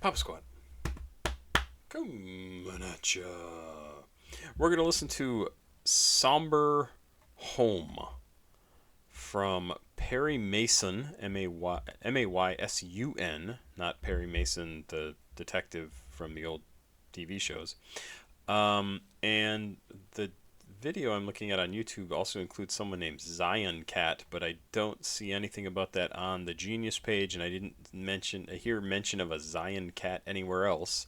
Papa Squat. Coming at ya. We're going to listen to Somber Home from Perry Maysun, Maysun, not Perry Mason, the detective from the old TV shows. And the video I'm looking at on YouTube also includes someone named Zion Cat, but I don't see anything about that on the Genius page, and I didn't hear mention of a Zion Cat anywhere else.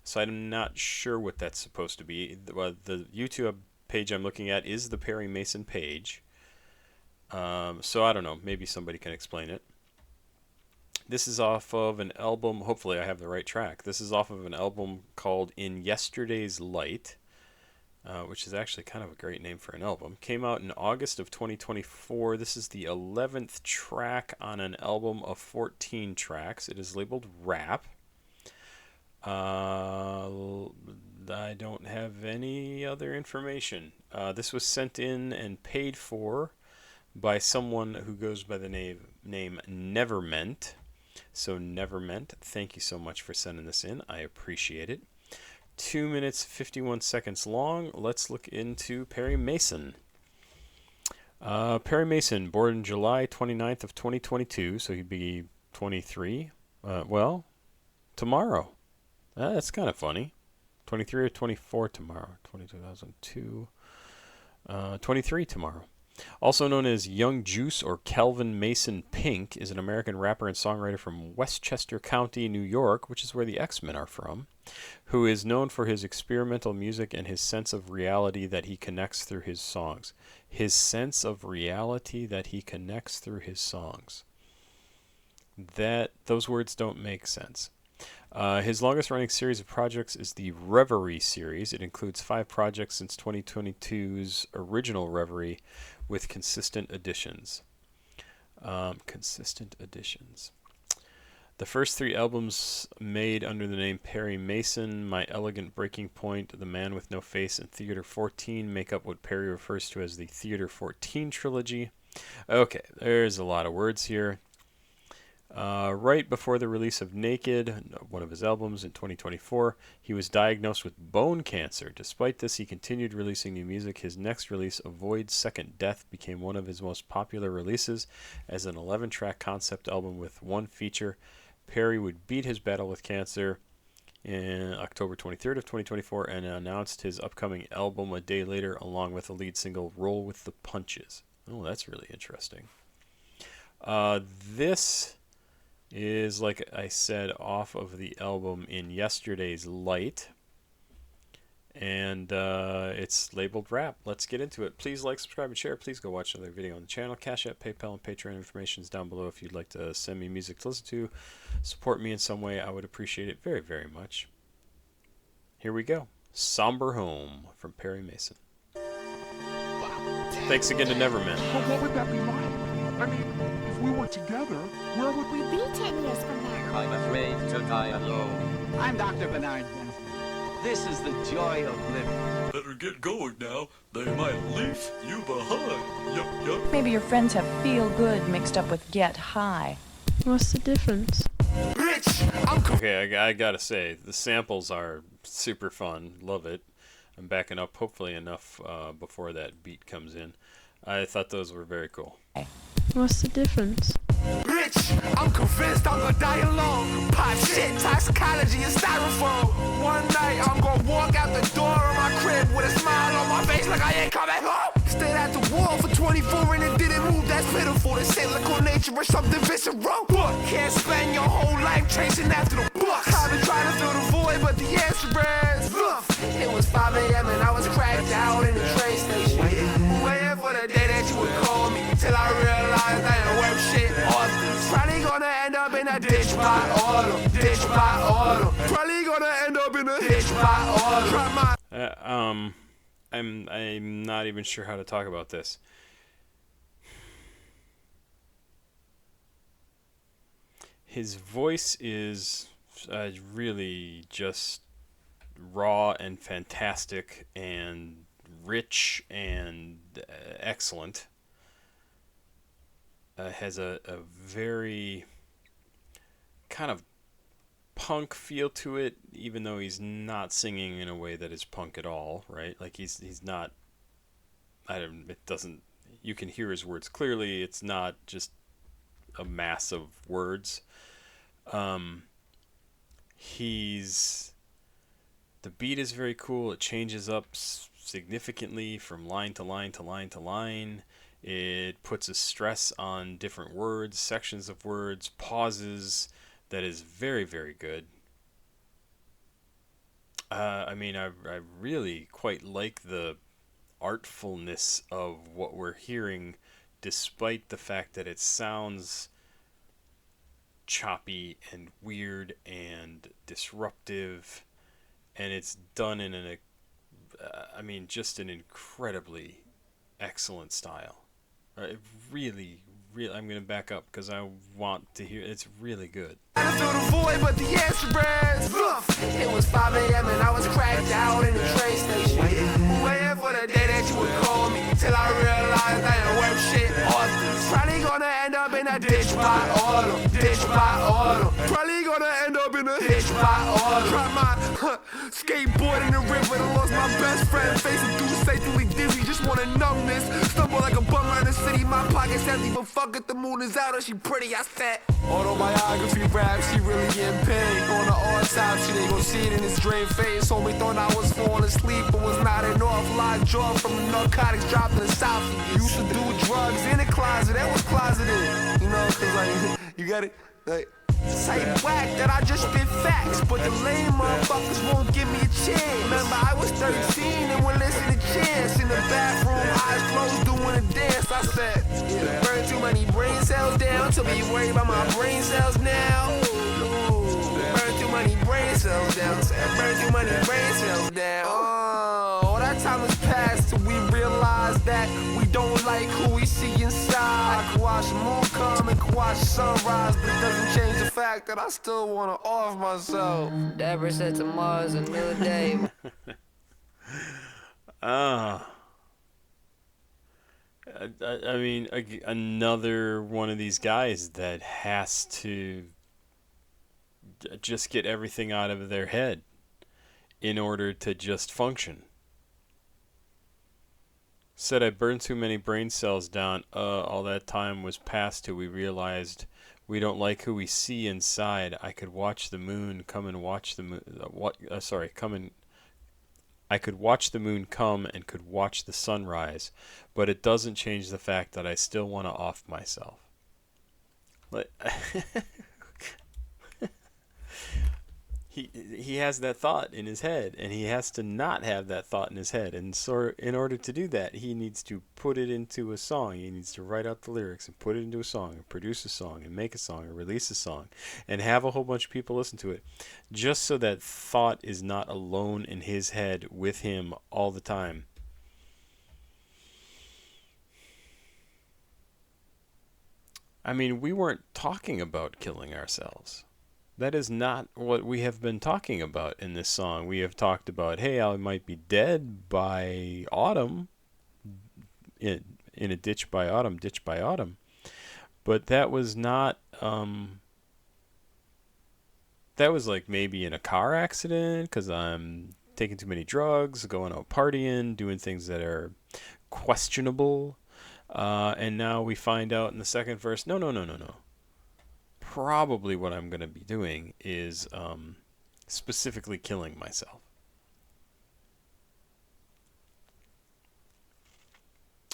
So I'm not sure what that's supposed to be. The YouTube page I'm looking at is the Perry Maysun page. So I don't know. Maybe somebody can explain it. This is off of an album. Hopefully I have the right track. This is off of an album called In Yesterday's Light, which is actually kind of a great name for an album. Came out in August of 2024. This is the 11th track on an album of 14 tracks. It is labeled Rap. I don't have any other information. This was sent in and paid for by someone who goes by the name Neverment. So Neverment, thank you so much for sending this in. I appreciate it. 2 minutes 51 seconds long. Let's look into Perry Maysun. Perry Maysun, born July 29th of 2022, so he'd be 23. Well, tomorrow. That's kind of funny. 23 or 24 tomorrow. 2002. 23 tomorrow. Also known as Young Juice or Calvin Mason Pink, is an American rapper and songwriter from Westchester County, New York, which is where the X-Men are from, who is known for his experimental music and his sense of reality that he connects through his songs. His sense of reality that he connects through his songs. Those words don't make sense. His longest-running series of projects is the Reverie series. It includes 5 projects since 2022's original Reverie, with consistent additions. The first 3 albums made under the name Perry Maysun, My Elegant Breaking Point, The Man with No Face, and Theater 14 make up what Perry refers to as the Theater 14 trilogy. Okay, there's a lot of words here. Right before the release of Naked, one of his albums in 2024, he was diagnosed with bone cancer. Despite this, he continued releasing new music. His next release, Avoid Second Death, became one of his most popular releases as an 11-track concept album with 1 feature. Perry would beat his battle with cancer in October 23rd of 2024 and announced his upcoming album a day later, along with the lead single Roll with the Punches. Oh, that's really interesting. This is, like I said, off of the album In Yesterday's Light, and it's labeled Rap. Let's get into it. Please like, subscribe, and share. Please go watch another video on the channel. CashApp, PayPal, and Patreon information is down below if you'd like to send me music to listen to. Support me in some way. I would appreciate it very, very much. Here we go. Somber Home from Perry Maysun. Thanks again to Neverman. But what would that be like? I mean, if we were together, where would we Be 10 years from now. I'm afraid to die alone. I'm Dr. Bernard Benson. This is the joy of living. Better get going now. They might leave you behind. Yup, yup. Maybe your friends have feel good mixed up with get high. What's the difference? Okay, I gotta say, the samples are super fun. Love it. I'm backing up hopefully enough before that beat comes in. I thought those were very cool. What's the difference? Rich, I'm convinced I'm gonna die alone. Pop shit, toxicology, and styrofoam. One night I'm gonna walk out the door of my crib with a smile on my face like I ain't coming home. Stayed at the wall for 24 and it didn't move, that's pitiful. They say look on nature or something visceral. What? Can't spend your whole life chasing after the bucks. I've been trying to fill the void, but the answer is look. It was 5 a.m. and I was cracked out in the train station. Waiting for the day that you would call me till I realized I ain't worth shit. Probably gonna end up in a ditch by autumn. Ditch by autumn. Probably gonna end up in a ditch by autumn. I'm not even sure how to talk about this. His voice is really just raw and fantastic and rich and excellent. Has a very kind of punk feel to it, even though he's not singing in a way that is punk at all, right? Like he's not. It doesn't. You can hear his words clearly. It's not just a mass of words. The beat is very cool. It changes up significantly from line to line to line to line. It puts a stress on different words, sections of words, pauses. That is very, very good. I really quite like the artfulness of what we're hearing, despite the fact that it sounds choppy and weird and disruptive, and it's done in just an incredibly excellent style. Really, I'm gonna back up because I want to hear. It's really good. I feel the void, but the answer is it was 5 a.m. and I was cracked out in the train station, waiting for the day that you would call me, till I realized I ain't worth shit. Probably gonna end up in a ditch by autumn, ditch by autumn. Probably gonna end up in a ditch by autumn. Try my skateboard in the river and lost my best friend. Facing through safely dizzy, just wanna numbness. Stumble like a bum around the city, my pockets empty, but fuck it, the moon is out and she pretty. I said autobiography rap, she really getting paid. On the autopsy, she they gon' see it in his drain face. Homie thought I was falling asleep, but was not an off-line jaw from the narcotics dropped in the south. Used to do drugs in the closet, that was closeted. You know, cause like, you got it? Like, say whack that I just spit facts, but the lame motherfuckers won't give me a chance. Remember I was 13 and would listen to Chance in the bathroom, eyes closed doing a dance. I said, burn too many brain cells down to be worried about my brain cells now. Burn too many brain cells down, burn too many brain cells down. All that time has passed till we realize that we don't like who we see inside. I can watch the moon come and can watch the sunrise, but it doesn't change the fact that I still wanna off myself. Deborah said tomorrow's a new day. Another one of these guys that has to just get everything out of their head in order to just function. Said I burned too many brain cells down. All that time was past till we realized we don't like who we see inside. I could watch the moon come and watch the moon. I could watch the moon come and could watch the sunrise, but it doesn't change the fact that I still want to off myself. He has that thought in his head, and he has to not have that thought in his head. And so in order to do that, he needs to put it into a song. He needs to write out the lyrics and put it into a song and produce a song and make a song and release a song and have a whole bunch of people listen to it, just so that thought is not alone in his head with him all the time. I mean, we weren't talking about killing ourselves. That is not what we have been talking about in this song. We have talked about, hey, I might be dead by autumn, in a ditch by autumn. But that was not, that was like maybe in a car accident because I'm taking too many drugs, going out partying, doing things that are questionable. And now we find out in the second verse, no. Probably what I'm going to be doing is specifically killing myself.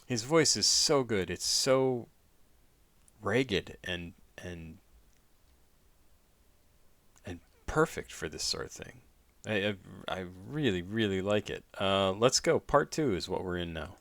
His voice is so good. It's so ragged and perfect for this sort of thing. I really, really like it. Let's go. Part 2 is what we're in now.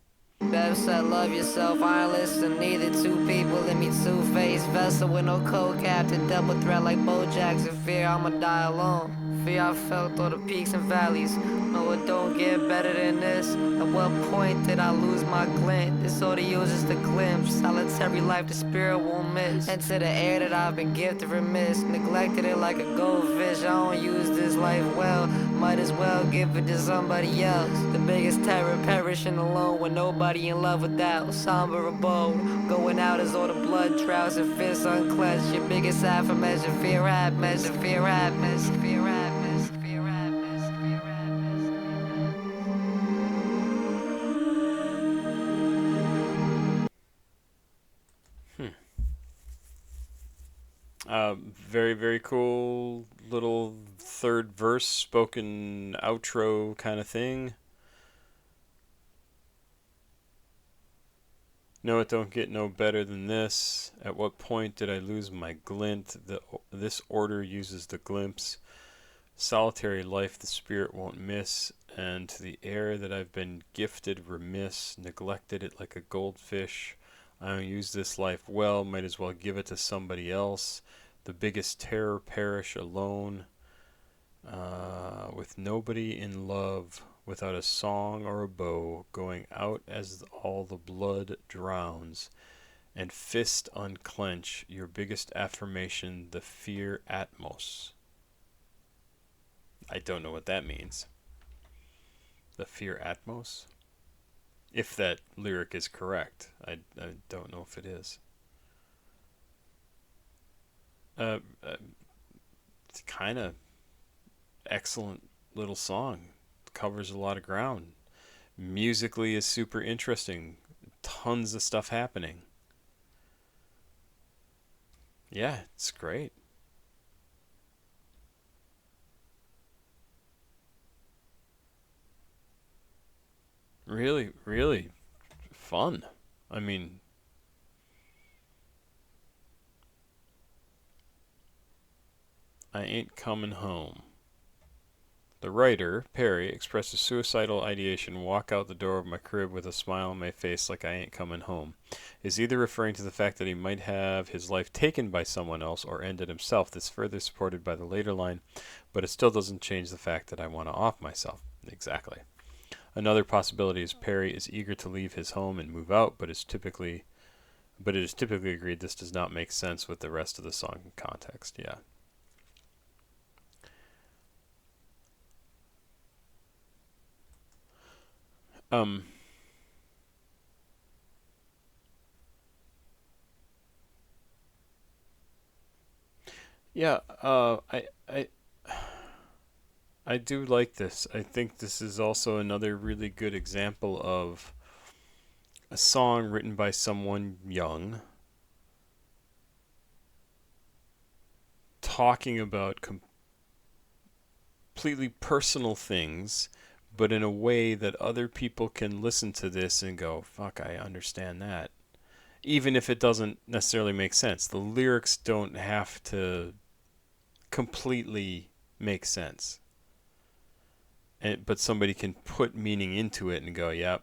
Bev said love yourself, I ain't listen neither. Two people in me, two-faced vessel with no code captain, double threat like Bojack's. In fear I'ma die alone. Fear I felt all the peaks and valleys. No, it don't get better than this. At what point did I lose my glint? This audio is just a glimpse. Solitary life the spirit won't miss. Into the air that I've been gifted from miss. Neglected it like a goldfish. I don't use this life well. might as well give it to somebody else. The biggest terror, perishing alone with nobody in love without. Somber abode, going out as all the blood drowns and fists unclenched. Your biggest affirmation, fear happiness, fear happiness, fear happiness, fear happiness, fear happiness. Very, very cool little third verse, spoken outro kind of thing. No, it don't get no better than this. At what point did I lose my glint? This order uses the glimpse. Solitary life the spirit won't miss, and to the air that I've been gifted remiss, neglected it like a goldfish. I don't use this life well, might as well give it to somebody else. The biggest terror perish alone, with nobody in love, without a song or a bow, going out as all the blood drowns, and fist unclench, your biggest affirmation, the fear atmos. I don't know what that means. The fear atmos? If that lyric is correct. I don't know if it is. It's kind of excellent little song. Covers a lot of ground. Musically is super interesting. Tons of stuff happening. Yeah, it's great. Really, really fun. I mean, I ain't coming home. The writer, Perry, expressed a suicidal ideation, walk out the door of my crib with a smile on my face like I ain't coming home. Is either referring to the fact that he might have his life taken by someone else or ended himself. This further supported by the later line, but it still doesn't change the fact that I want to off myself. Exactly. Another possibility is Perry is eager to leave his home and move out, but it is typically agreed this does not make sense with the rest of the song context. Yeah. Yeah, I do like this. I think this is also another really good example of a song written by someone young talking about completely personal things, but in a way that other people can listen to this and go, fuck, I understand that. Even if it doesn't necessarily make sense. The lyrics don't have to completely make sense. But somebody can put meaning into it and go, yep,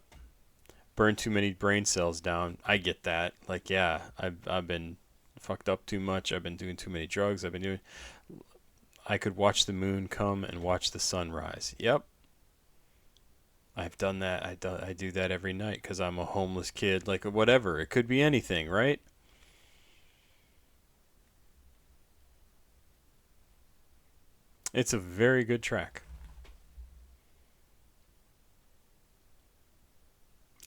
burn too many brain cells down. I get that. Like, yeah, I've been fucked up too much. I've been doing too many drugs. I could watch the moon come and watch the sun rise. Yep. I've done that. I do that every night because I'm a homeless kid. Like, whatever. It could be anything, right? It's a very good track.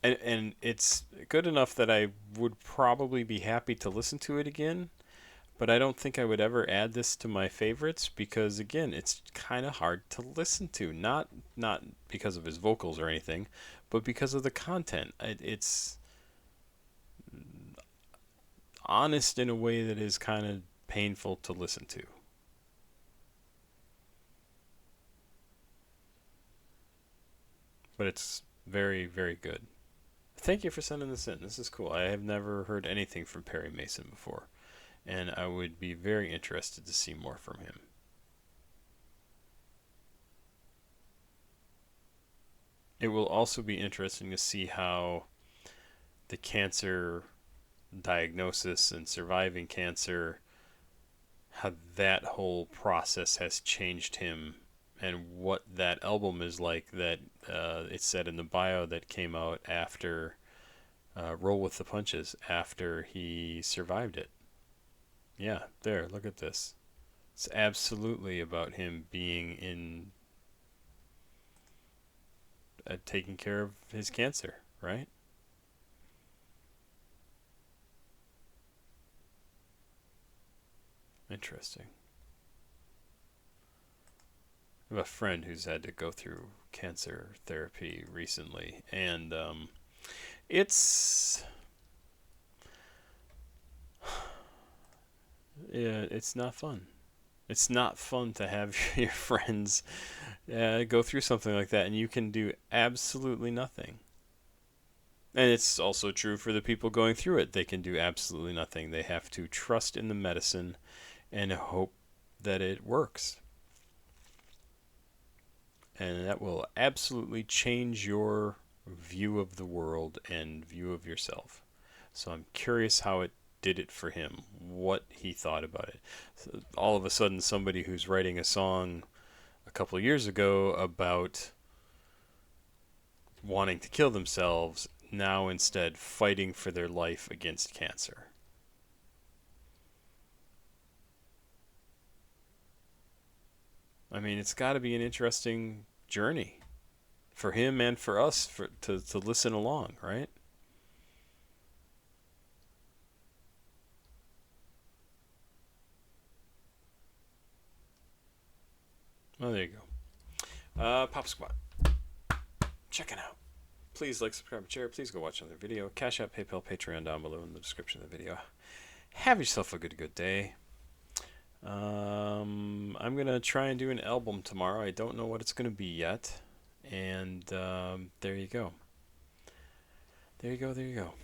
And it's good enough that I would probably be happy to listen to it again, but I don't think I would ever add this to my favorites because, again, it's kind of hard to listen to. Not because of his vocals or anything, but because of the content. It's honest in a way that is kind of painful to listen to. But it's very, very good. Thank you for sending this in. This is cool. I have never heard anything from Perry Maysun before, and I would be very interested to see more from him. It will also be interesting to see how the cancer diagnosis and surviving cancer, how that whole process has changed him, and what that album is like that it said in the bio that came out after Roll with the Punches, after he survived it. Yeah, there, look at this. It's absolutely about him being in at taking care of his cancer, right? Interesting. I have a friend who's had to go through cancer therapy recently, and it's yeah, it's not fun. It's not fun to have your friends go through something like that, and you can do absolutely nothing. And it's also true for the people going through it. They can do absolutely nothing. They have to trust in the medicine and hope that it works. And that will absolutely change your view of the world and view of yourself. So I'm curious how it did it for him, what he thought about it. So all of a sudden, somebody who's writing a song a couple of years ago about wanting to kill themselves, now instead fighting for their life against cancer. I mean, it's got to be an interesting journey for him and for us to listen along, right? Well, there you go. Pop Squat. Check it out. Please like, subscribe, and share. Please go watch another video. Cash App, PayPal, Patreon down below in the description of the video. Have yourself a good day. I'm going to try and do an album tomorrow. I don't know what it's going to be yet. And there you go. There you go.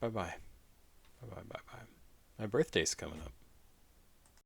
Bye-bye. Bye-bye. My birthday's coming up.